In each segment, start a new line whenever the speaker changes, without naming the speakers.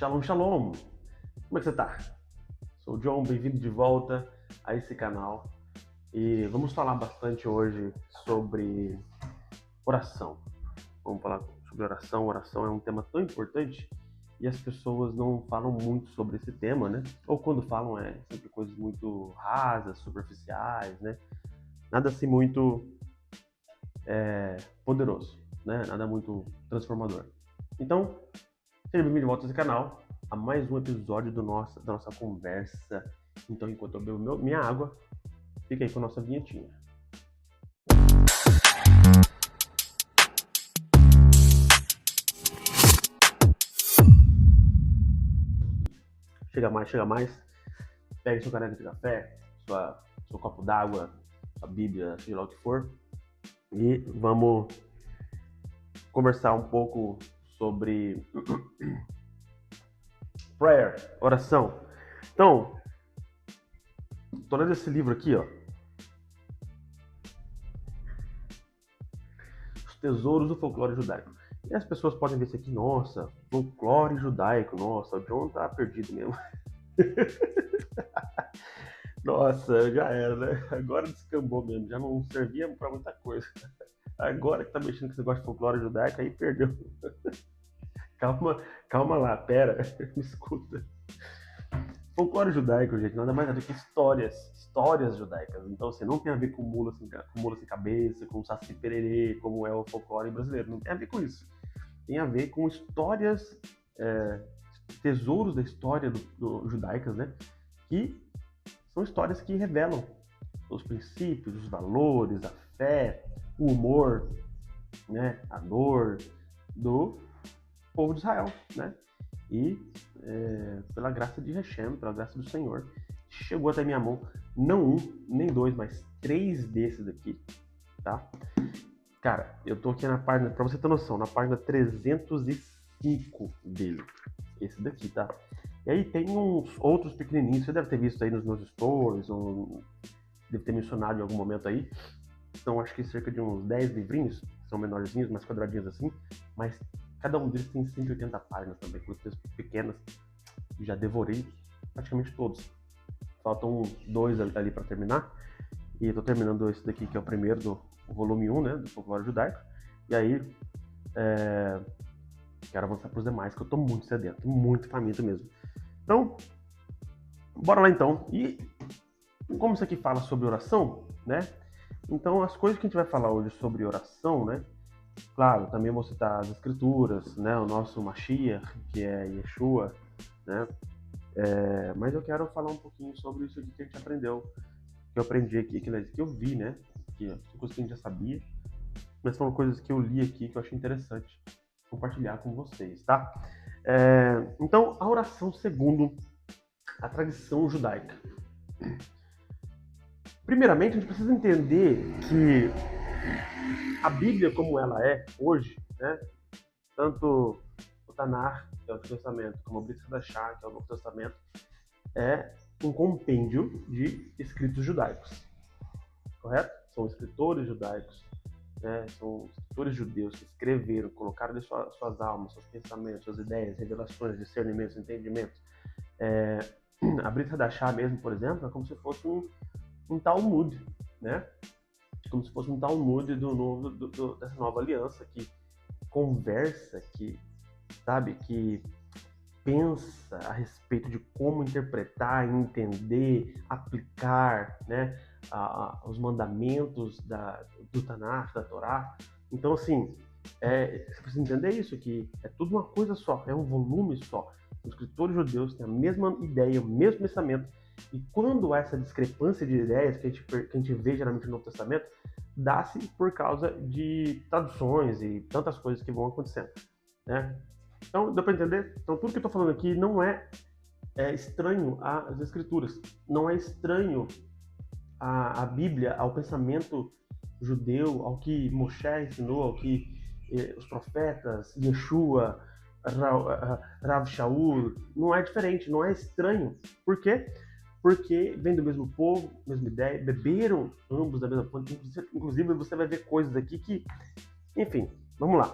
Shalom, shalom! Como é que você tá? Sou o John, bem-vindo de volta a esse canal. E vamos falar bastante hoje sobre oração. Vamos falar sobre oração. Oração é um tema tão importante e as pessoas não falam muito sobre esse tema, né? Ou quando falam é sempre coisas muito rasas, superficiais, né? Nada assim muito poderoso, né? Nada muito transformador. Então, seja bem-vindo de volta a esse canal, a mais um episódio da nossa conversa. Então, enquanto eu bebo minha água, fica aí com a nossa vinhetinha. Chega mais. Pegue seu caneco de café, seu copo d'água, sua bíblia, seja lá o que for. E vamos conversar um pouco sobre prayer, oração. Então, tô lendo esse livro aqui, ó. Os Tesouros do Folclore Judaico. E as pessoas podem ver isso aqui, nossa, folclore judaico, nossa, o John tá perdido mesmo. Nossa, já era, né? Agora descambou mesmo, já não servia pra muita coisa. Agora que tá mexendo com esse negócio de folclore judaico, aí perdeu. Calma lá, pera, me escuta. Folclore judaico, gente, nada mais é do que histórias judaicas. Então, assim, não tem a ver com mula sem cabeça, com saci pererê, como é o folclore brasileiro. Não tem a ver com isso. Tem a ver com histórias, tesouros da história judaicas, né? Que são histórias que revelam os princípios, os valores, a fé, o humor, né? A dor do povo de Israel, né? E pela graça de Hashem, pela graça do Senhor, chegou até minha mão, não um, nem dois, mas 3 desses aqui, tá? Cara, eu tô aqui na página, pra você ter noção, na página 305 dele, esse daqui, tá? E aí tem uns outros pequenininhos, você deve ter visto aí nos meus stories, ou deve ter mencionado em algum momento aí. São acho que cerca de uns 10 livrinhos, são menorzinhos, mais quadradinhos assim, mas cada um deles tem 180 páginas também, com textos pequenas. Já devorei praticamente todos. Faltam 2 ali para terminar. E eu tô terminando esse daqui, que é o primeiro do volume 1, né, do Folclore Judaico. E aí, quero avançar para os demais, que eu tô muito sedento, muito faminto mesmo. Então, bora lá então. E como isso aqui fala sobre oração, né? Então, as coisas que a gente vai falar hoje sobre oração, né? Claro, também vou citar as escrituras, né? O nosso Mashiach, que é Yeshua, né? Mas eu quero falar um pouquinho sobre isso aqui que a gente aprendeu, que eu aprendi aqui, que eu vi, né? Que são coisas que a gente já sabia, mas são coisas que eu li aqui que eu achei interessante compartilhar com vocês, tá? Então, a oração segundo a tradição judaica. Primeiramente, a gente precisa entender que a Bíblia, como ela é hoje, né? Tanto o Tanar, que é o Antigo Testamento, como o Brit Hadashah, que é o Novo Testamento, é um compêndio de escritos judaicos, correto? São escritores judaicos, né? São escritores judeus que escreveram, colocaram de suas almas, seus pensamentos, suas ideias, revelações, discernimentos, entendimentos. A Brit Hadashah mesmo, por exemplo, é como se fosse um Talmud, né? Como se fosse um Talmud dessa nova aliança que conversa, que, sabe, que pensa a respeito de como interpretar, entender, aplicar, né, os mandamentos do Tanakh, da Torá. Então, assim, você precisa entender isso, que é tudo uma coisa só, é um volume só. Os escritores judeus têm a mesma ideia, o mesmo pensamento, e quando há essa discrepância de ideias que a gente vê geralmente no Novo Testamento, dá-se por causa de traduções e tantas coisas que vão acontecendo, né? Então, deu para entender? Então, tudo que eu estou falando aqui não é estranho às Escrituras, não é estranho à Bíblia, ao pensamento judeu, ao que Moshe ensinou, ao que os profetas, Yeshua, Rav Shaul, não é diferente, não é estranho. Por quê? Porque vem do mesmo povo, mesma ideia, beberam ambos da mesma fonte. Inclusive, você vai ver coisas aqui que... Enfim, vamos lá.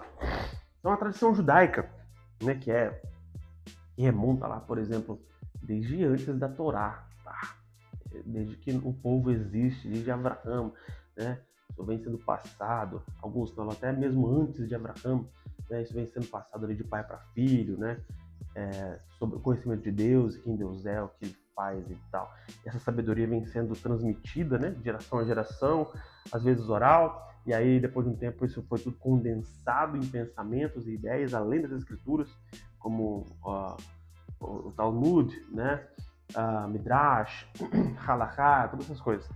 Então, a tradição judaica, né, que que remonta lá, por exemplo, desde antes da Torá, tá? Desde que o povo existe, desde Abraão, né? Isso vem sendo passado, alguns falam até mesmo antes de Abraão, né? Isso vem sendo passado ali de pai para filho, né? Sobre o conhecimento de Deus, quem Deus é, o que Ele faz e tal. Essa sabedoria vem sendo transmitida, né? De geração a geração, às vezes oral, e aí depois de um tempo isso foi tudo condensado em pensamentos e ideias, além das escrituras, como o Talmud, né? Midrash, Halakha, todas essas coisas.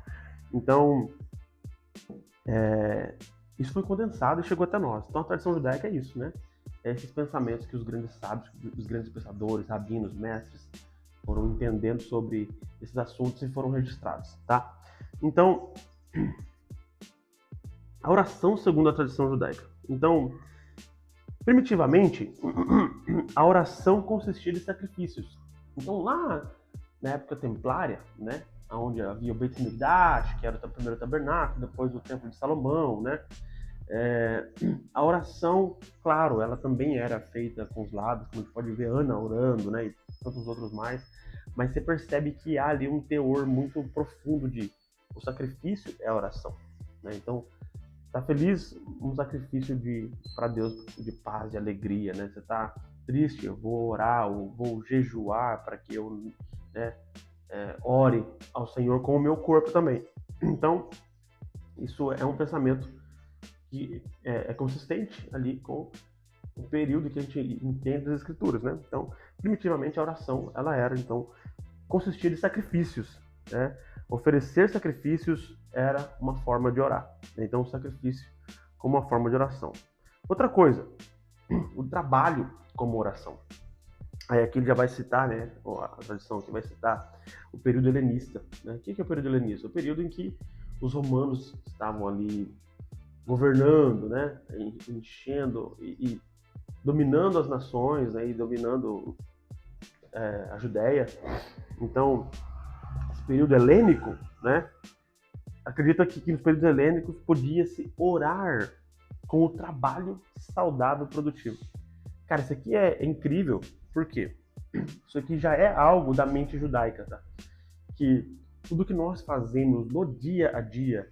Então, isso foi condensado e chegou até nós. Então, a tradição judaica é isso, né? Esses pensamentos que os grandes sábios, os grandes pensadores, rabinos, mestres, foram entendendo sobre esses assuntos e foram registrados, tá? Então, a oração segundo a tradição judaica. Então, primitivamente, a oração consistia de sacrifícios. Então, lá na época templária, né, onde havia o Beit Mikdash, que era o primeiro tabernáculo, depois o Templo de Salomão, né, a oração, claro, ela também era feita com os lábios, como a gente pode ver Ana orando, né, e tantos outros mais, mas você percebe que há ali um teor muito profundo de o sacrifício é a oração, né? Então, tá feliz, um sacrifício para Deus de paz e alegria, né? Você tá triste, eu vou orar, eu vou jejuar para que eu, né, ore ao Senhor com o meu corpo também. Então, isso é um pensamento que é consistente ali com o período que a gente entende das Escrituras, né? Então, primitivamente, a oração, ela era, então, consistia de sacrifícios, né? Oferecer sacrifícios era uma forma de orar. Então, o sacrifício como uma forma de oração. Outra coisa, o trabalho como oração. Aí aqui ele já vai citar, né, a tradição aqui vai citar o período helenista, né? O que é o período helenista? O período em que os romanos estavam ali governando, né, enchendo e dominando as nações, né, e dominando a Judéia. Então, esse período helênico, né, acredita que nos períodos helênicos podia-se orar com o trabalho saudável produtivo. Cara, isso aqui é incrível, por quê? Isso aqui já é algo da mente judaica, tá? Que tudo que nós fazemos no dia a dia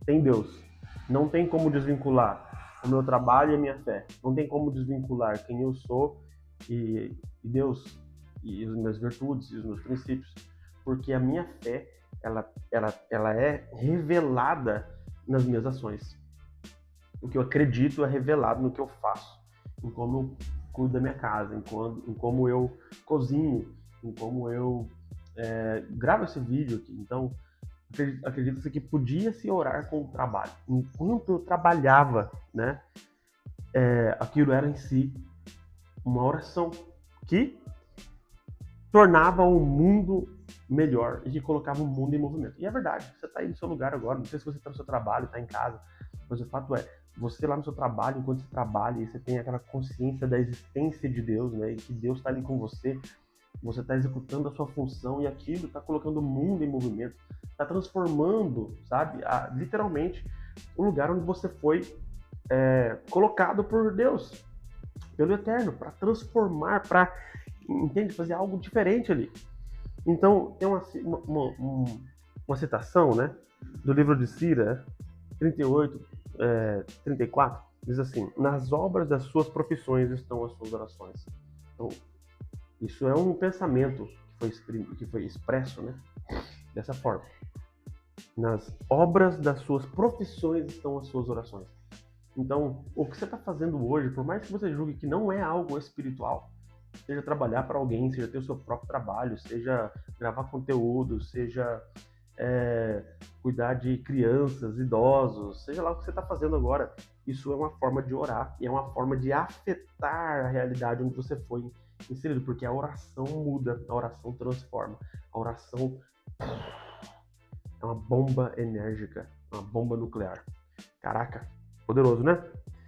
tem Deus. Não tem como desvincular o meu trabalho e a minha fé. Não tem como desvincular quem eu sou e Deus, e as minhas virtudes e os meus princípios. Porque a minha fé, ela é revelada nas minhas ações. O que eu acredito é revelado no que eu faço, em como eu cuido da minha casa, em como eu cozinho, em como eu gravo esse vídeo aqui. Então, acredito que podia se orar com o trabalho. Enquanto eu trabalhava, né, aquilo era em si uma oração que tornava o mundo melhor e que colocava o mundo em movimento. E é verdade, você está aí no seu lugar agora, não sei se você está no seu trabalho, está em casa, mas o fato é, você lá no seu trabalho, enquanto você trabalha, e você tem aquela consciência da existência de Deus, né, e que Deus está ali com você está executando a sua função e aquilo está colocando o mundo em movimento, está transformando, sabe, literalmente, o lugar onde você foi colocado por Deus, pelo Eterno, para transformar, para, entende, fazer algo diferente ali. Então, tem uma citação, né, do livro de Sira, 38, 34, diz assim: nas obras das suas profissões estão as suas orações. Então, isso é um pensamento que foi expresso, né, dessa forma. Nas obras das suas profissões estão as suas orações. Então, o que você está fazendo hoje, por mais que você julgue que não é algo espiritual, seja trabalhar para alguém, seja ter o seu próprio trabalho, seja gravar conteúdo, seja cuidar de crianças, idosos, seja lá o que você está fazendo agora, isso é uma forma de orar e é uma forma de afetar a realidade onde você foi inserido, porque a oração muda, a oração transforma, a oração é uma bomba enérgica, uma bomba nuclear. Caraca, poderoso, né?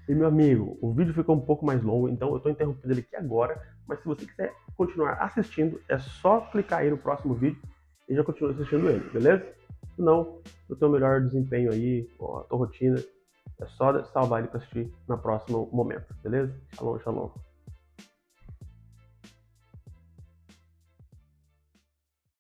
E meu amigo, o vídeo ficou um pouco mais longo, então eu estou interrompendo ele aqui agora, mas se você quiser continuar assistindo, é só clicar aí no próximo vídeo e já continua assistindo ele, beleza? Se não, eu tenho o melhor desempenho aí, a tua rotina, é só salvar ele para assistir no próximo momento, beleza? Shalom, shalom.